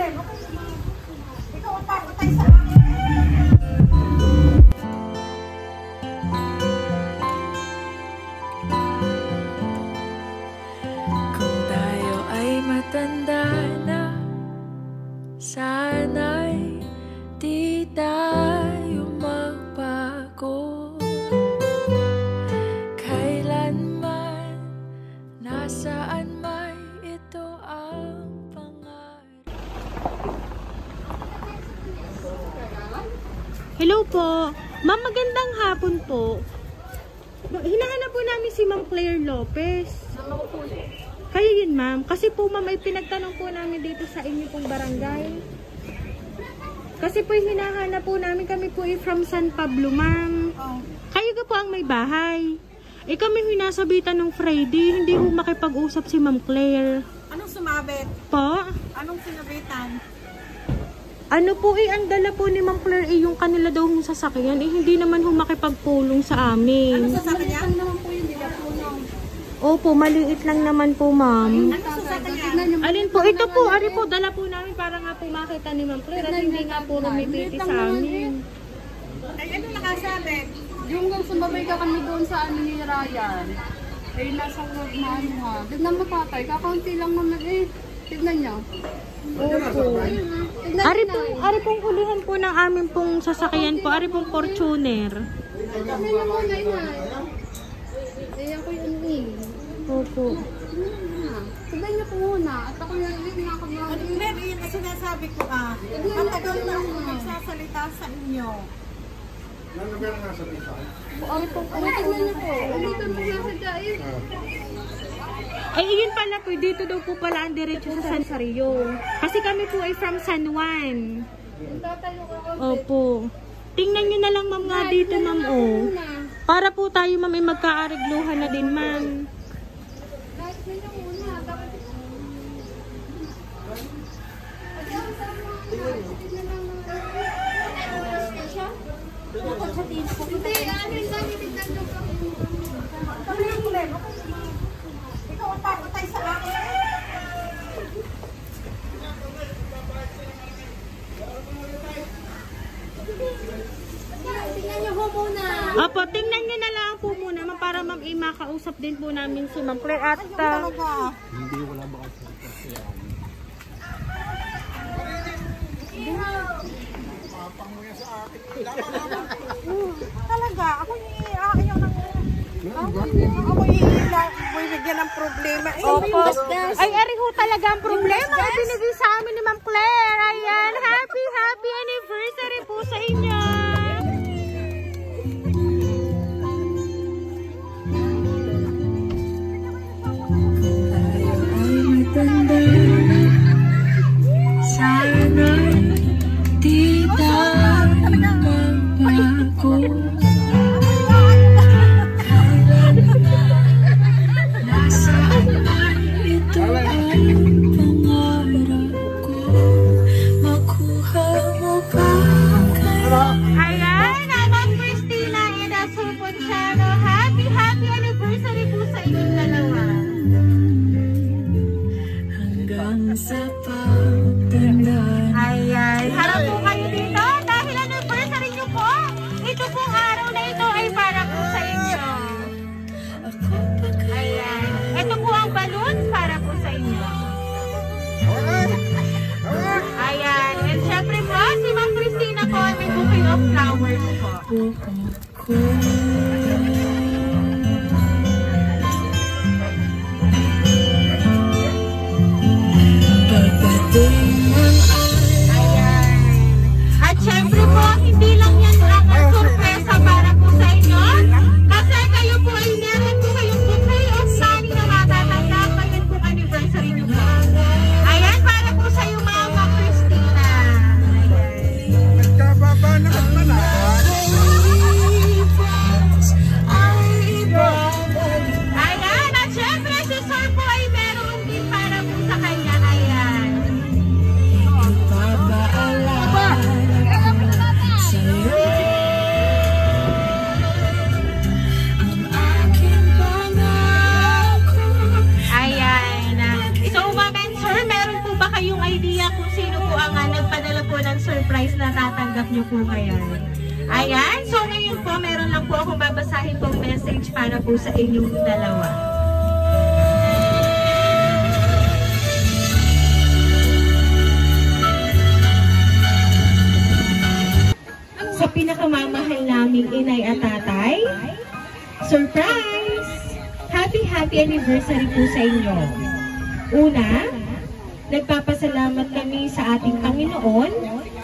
problem. Okay naman. Ikaw ang papatay sa akin. Kung tayo ay matanda na, sana'y di tayo magbago. Kailanman, nasaan may ito ang pangarap. Hello po. Ma'am, magandang hapon po. Hinahanap po namin si Ma'am Claire Lopez. Kayo yun, ma'am. Kasi po, ma'am, ay pinagtanong po namin dito sa inyo pong barangay. Kasi po, hinahanap po namin. Kami po ay from San Pablo, ma'am. Kayo ka po ang may bahay. Eh, kami hinasabitan ng Friday. Hindi po makipag-usap si Ma'am Claire. Anong sumabit? Po? Anong sinabitan? Ano po ang dala po ni Ma'am Claire yung kanila daw hong sasakyan hindi naman makipagpulong sa amin. Ano sasakyan? Ano naman po yun? Hindi po nung. Opo, maliit lang naman po, ma'am. Ano sasakyan? Alin po? Ito po, ari po, dala po namin para nga po makita ni Ma'am Claire at hindi nga po rumipiti sa amin. Ay, ano nakasabit? Yung sumabay ka kami doon sa ano ni Ryan. Eh, nasa wag na ano nga. Tignan mo tatay, kakaunti lang naman eh. Tignan niyo. Opo. Ari pong hulihan po ng amin pong sasakyan po. Ari pong Fortuner. Kami na muna inay. Ayan ko yung ano eh. Opo. Tignan niyo po muna. At ako yung nakakablang. Ano yun ang sinasabi ko matagal na ako nagsasalita sa inyo. Ari pong tignan niyo po. Dito mo nasadya eh. Ay, yun pala po. Dito daw po pala ang diretso sa San Sario. Kasi kami po ay from San Juan. Opo. Tingnan nyo na lang, ma'am, nga dito, ma'am, oh. Para po tayo, ma'am, ay magkaarigluhan na din, ma'am. Hindi, ano yung dami tignan nyo po. Ano yung problema? Ikaw ang papatay sa akin. Tignan nyo po muna. Opo, tingnan nyo na lang po muna, ma'am, para ma'am, makausap din po namin si Ma'am Claire. At, Hindi, wala ba kasi siya? Talaga, ako ayaw ng... Ako bibigyan ng problema. opo. Ay, ari ho talaga ang problema. Ay, binigay sa amin ni Ma'am Claire. Ayan, happy anniversary po sa inyo. Matanda na, sana'y di tayo magbago. Nasaan man ito ang pangarap ko, makuha mo ba kayo? Ayan, Ma'am Christina and Asuponciano. Happy anniversary po sa inyong dalawa. Hanggang sa pagtanda. Ayan, harap po kayo dito dahil anniversary nyo po. Ito pong araw na ito ay para po sa inyo. Ayan, ito po ang balloons para po sa inyo. Ayan, and syempre po, si Ma'am Christina po may bouquet of flowers po. Ayan. At syempre po, hindi lang yan ang sorpresa para po sa inyo. Kasi kayo po ay meron po kayong bouquet of money na matatanggap ngayon po anniversary nyo po. Ayan, para po sa iyo, Mama Christina. Ayan. Nagkababa na ka pala. idea kung sino po ang nagpadala po ng surprise na tatanggap niyo po ngayon. Ayan, so ngayon po meron lang po akong babasahin pong message para po sa inyong dalawa. Sa pinakamamahal naming inay at tatay, surprise! Happy anniversary po sa inyo. Una, nagpapasalamat kami sa ating Panginoon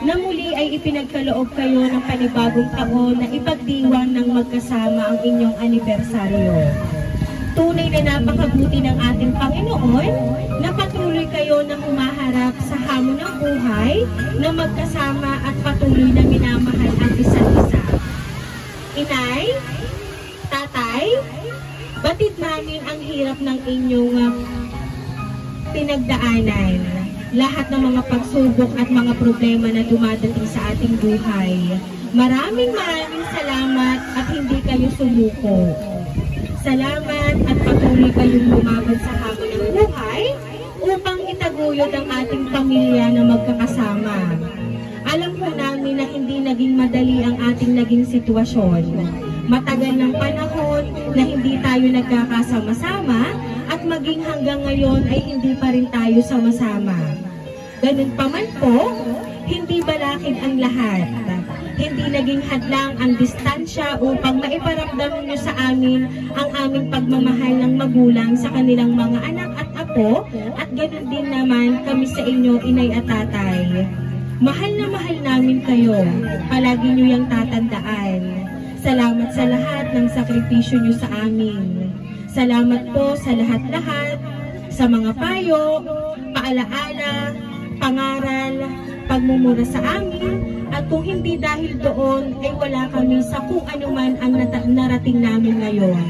na muli ay ipinagkaloob kayo ng panibagong taon na ipagdiwang ng magkasama ang inyong anibersaryo. Tunay na napakabuti ng ating Panginoon na patuloy kayo na humaharap sa hamon ng buhay na magkasama at patuloy na minamahal ang isa't isa. Inay, tatay, batid namin ang hirap ng inyong pinagdaanan. Lahat ng mga pagsubok at mga problema na dumadating sa ating buhay. Maraming salamat at hindi kayo sumuko. Salamat at patuloy kayong lumaban sa hamon ng buhay upang itaguyod ang ating pamilya na magkakasama. Alam po namin na hindi naging madali ang ating naging sitwasyon. Matagal ng panahon na hindi tayo nagkakasama-sama at maging hanggang ngayon ay hindi pa rin tayo sama-sama. Ganun pa man po, hindi balakid ang lahat. Hindi naging hadlang ang distansya upang maiparamdam nyo sa amin ang aming pagmamahal ng magulang sa kanilang mga anak at apo at ganun din naman kami sa inyo, inay at tatay. Mahal na mahal namin kayo. Palagi nyo yung tatandaan. Salamat sa lahat ng sakripisyo nyo sa amin. Salamat po sa lahat-lahat, sa mga payo, paalaala, pangaral, pagmumura sa amin, at kung hindi dahil doon, ay wala kami sa kung anuman ang narating namin ngayon.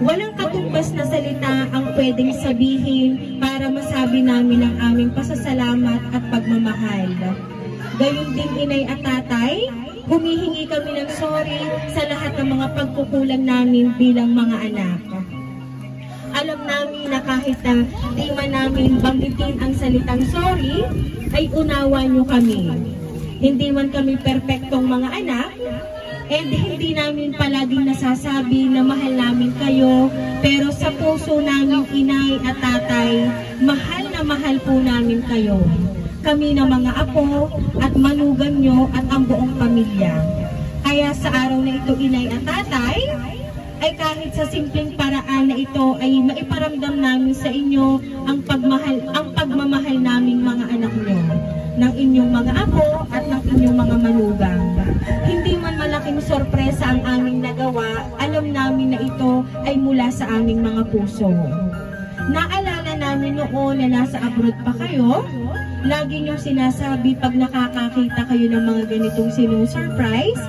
Walang katumbas na salita ang pwedeng sabihin para masabi namin ang aming pasasalamat at pagmamahal. Gayun din inay at tatay, humihingi kami ng sorry sa lahat ng mga pagkukulang namin bilang mga anak. Alam namin na kahit di man namin banggitin ang salitang sorry, ay unawa nyo kami. Hindi man kami perpektong mga anak, and hindi namin palaging nasasabi na mahal namin kayo, pero sa puso namin inay at tatay, mahal na mahal po namin kayo. Kami na mga apo at manugang nyo at ang buong pamilya. Kaya sa araw na ito inay at tatay, ay kahit sa simpleng paraan na ito ay maiparamdam namin sa inyo ang pagmamahal naming mga anak nyo, ng inyong mga apo at ng inyong mga manugang. Hindi man malaking sorpresa ang aming nagawa, alam namin na ito ay mula sa aming mga puso. Naalala namin noon na nasa abroad pa kayo, lagi nyo sinasabi pag nakakakita kayo ng mga ganitong sinusurprise,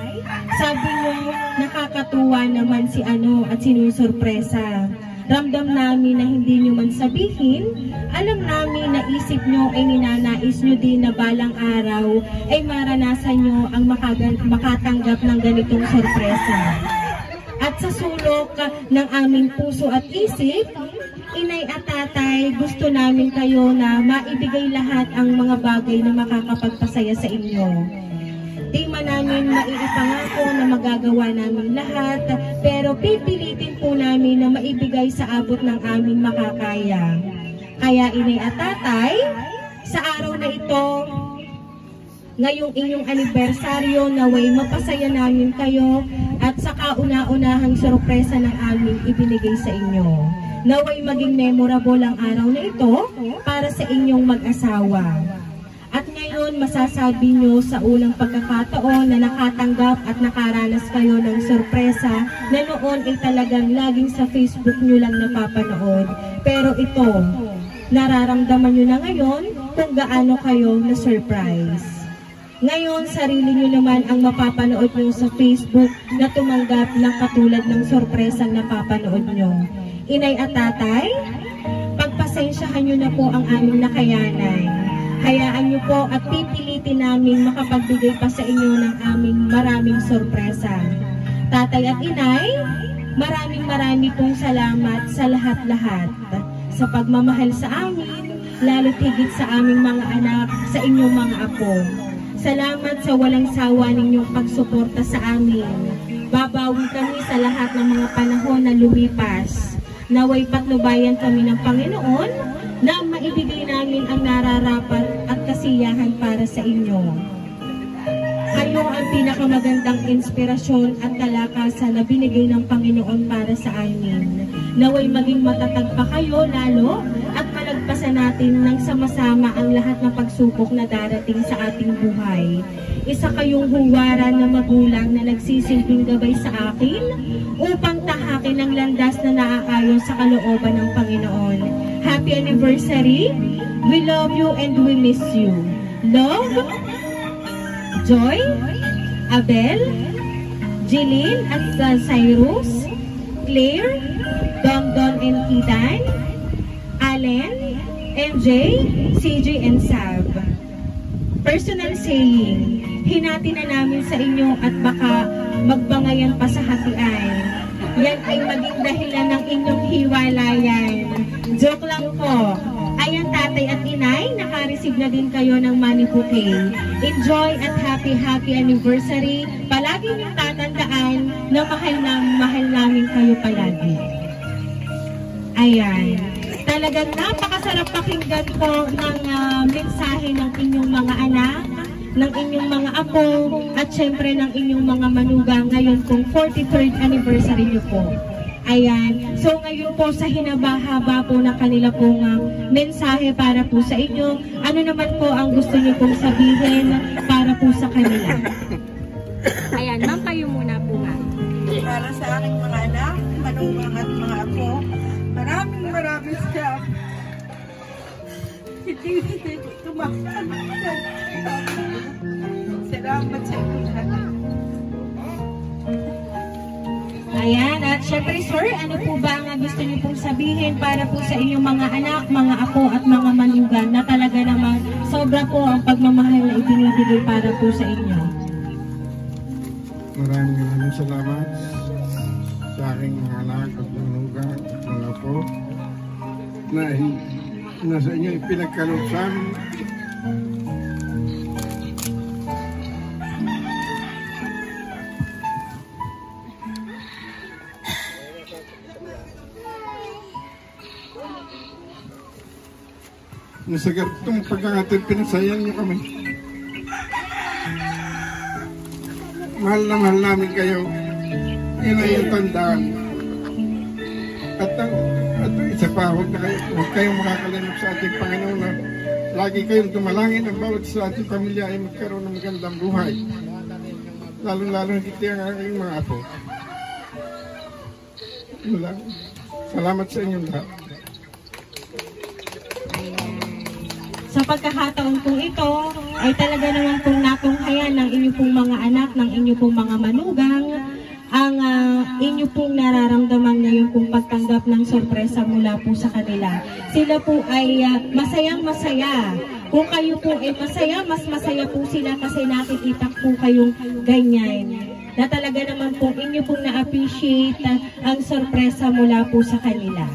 sabi nyo, nakakatuwa naman si ano at sinusurpresa. Ramdam namin na hindi nyo man sabihin, alam namin na isip nyo ay ninanais nyo din na balang araw ay maranasan nyo ang makatanggap ng ganitong sorpresa. At sa sulok ng aming puso at isip, inay at tatay, gusto namin kayo na maibigay lahat ang mga bagay na makakapagpasaya sa inyo. Di man namin maiipangako na magagawa namin lahat, pero pipilitin po namin na maibigay sa abot ng aming makakaya. Kaya inay at tatay, sa araw na ito, ngayong inyong anibersaryo, naway mapasaya namin kayo at sa kauna-unahang sorpresa ng aming ibinigay sa inyo. Naway maging memorable ang araw na ito para sa inyong mag-asawa. At ngayon, masasabi nyo sa unang pagkakataon na nakatanggap at nakaranas kayo ng sorpresa na noon ay talagang laging sa Facebook nyo lang napapanood. Pero ito, nararamdaman nyo na ngayon kung gaano kayo na-surprise. Ngayon, sarili nyo naman ang mapapanood nyo sa Facebook na tumanggap ng katulad ng sorpresang napapanood nyo. Inay at tatay, pagpasensyahan nyo na po ang aming nakayanan. Hayaan nyo po at pipilitin namin makapagbigay pa sa inyo ng aming maraming sorpresa. Tatay at inay, maraming pong salamat sa lahat-lahat. Sa pagmamahal sa amin lalo't higit sa aming mga anak, sa inyong mga apo. Salamat sa walang sawa ninyong pagsuporta sa amin. Babawi kami sa lahat ng mga panahon na lumipas. Naway patnubayan kami ng Panginoon na maibigay namin ang nararapat at kasiyahan para sa inyo. Kayo ang pinakamagandang inspirasyon at kalakasan na binigay ng Panginoon para sa amin. Naway maging matatag pa kayo lalo at malagpasan natin ng sama-sama ang lahat ng pagsubok na darating sa ating buhay. Isa kayong huwaran na magulang na nagsisilbing gabay sa akin upang tahakin ang landas na naaayon sa kalooban ng Panginoon. Happy anniversary! We love you and we miss you. Love, Joy, Abel, Jeline at Cyrus, Claire, Dongdon and Kitan, Allen, MJ, CJ and Sab. Personal saying, hinati na namin sa inyo at baka magbangayan pa sa hatian. Yan ay maging dahilan ng inyong hiwalayan. Joke lang po. Ayan, tatay at inay, naka-receive na din kayo ng money bouquet. Enjoy at happy anniversary. Palagi niyong tatandaan na mahal namin kayo palagi. Ayan. Talagang napakasarap pakinggan po ng mensahe ng inyong mga anak, ng inyong mga apo, at syempre ng inyong mga manugang ngayon kung 43rd anniversary niyo po. Ayan. So ngayon po sa hinaba-haba po na kanila pong mensahe para po sa inyo, ano naman po ang gusto niyo pong sabihin para po sa kanila? Ayan, ma'am, kayo muna po ma'am. Para sa aking mga anak, manugang at mga apo, maraming salamat. Hindi tumaksan. Salamat sa inyo lahat. Ayan, at syempre sir, ano po ba ang gusto niyo pong sabihin para po sa inyong mga anak, mga apo at mga manugang na talaga naman sobra po ang pagmamahal na ibinibigay para po sa inyo? Maraming salamat sa aking mga anak at manugang at mga apo na nasa inyo ipinagkaloob sa amin. Sa ganitong pagkakataon, pinasayang niyo kami. Mahal na mahal namin kayo. Yun ay yung tandaan. At isa pa, huwag kayong makakalimot sa ating Panginoon na lagi kayong tumalangin ang bawat sa ating pamilya ay magkaroon ng magandang buhay. Lalo-lalo hindi ang aking mga apo. Yun lang. Salamat sa inyong lahat. Sa pagkakataon pong ito, ay talaga naman pong natunghayan ng inyong pong mga anak, ng inyong pong mga manugang, ang inyong pong nararamdaman ngayon pong pagtanggap ng sorpresa mula po sa kanila. Sila po ay masayang-masaya. Kung kayo po ay masaya, mas masaya po sila kasi nakikita po kayong ganyan. Na talaga naman po inyo pong na-appreciate ang sorpresa mula po sa kanila.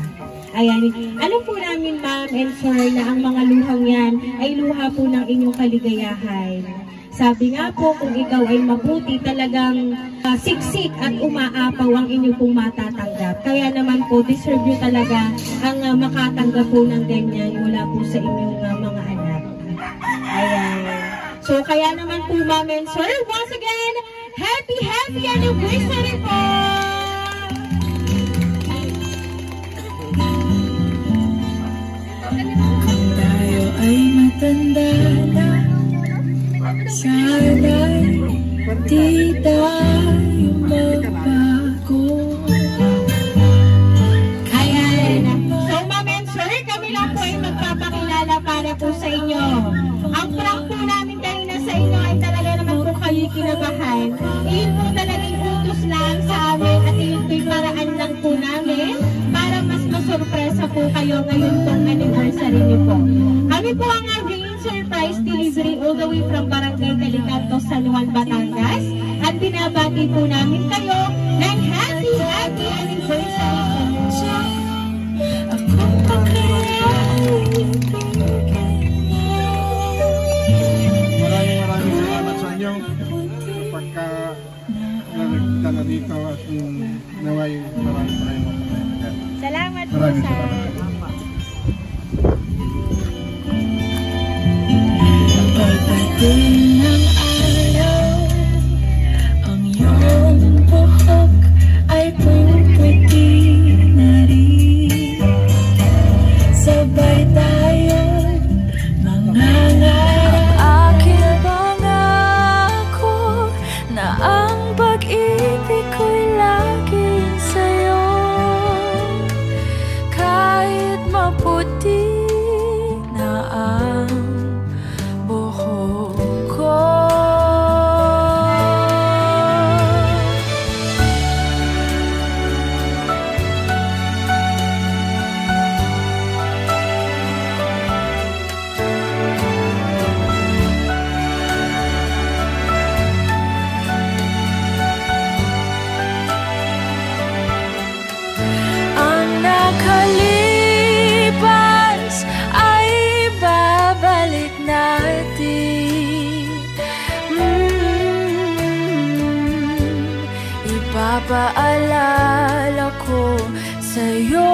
Ayan, alam po namin ma'am and sir na ang mga luhang yan ay luha po ng inyong kaligayahan. Sabi nga po kung ikaw ay mabuti talagang siksik at umaapaw ang inyong pong matatanggap. Kaya naman po deserve nyo talaga ang makatanggap po ng ganyan mula po sa inyong mga anak. Ayan. So kaya naman po ma'am and sir, once again, happy anniversary po! Ay matanda na, sana'y di tayo magbago. Ayan. So, ma'am and sir, kami lang po ay magpapakilala para po sa inyo. Ang prank po namin kanina sa inyo ay talaga naman po kayo kinabahan. Iyon po talagang utos lang sa amin at iyon po'y paraan lang po namin para mas masurpresa po kayo ngayon pong anniversary niyo po. Kami po ang Rain Surprise Delivery all the way from Barangay Calicanto, San Juan, Batangas. At binabati po namin kayo ng happy anniversary po. Ako pa kaya inyo pagka nagpunta na dito at naway maraming Salamat po, maraming sir. salamat. Pagdating ng araw, ang iyong buhok ay puputi na rin. Sabay tayo'y mangangarap. Aking pangako na ang pag-ibig ko'y laging sa'yo. Kahit maputi na ang buhok ko. Ang nakalipas ay babalik natin. Ipapaalala ko sa'yo.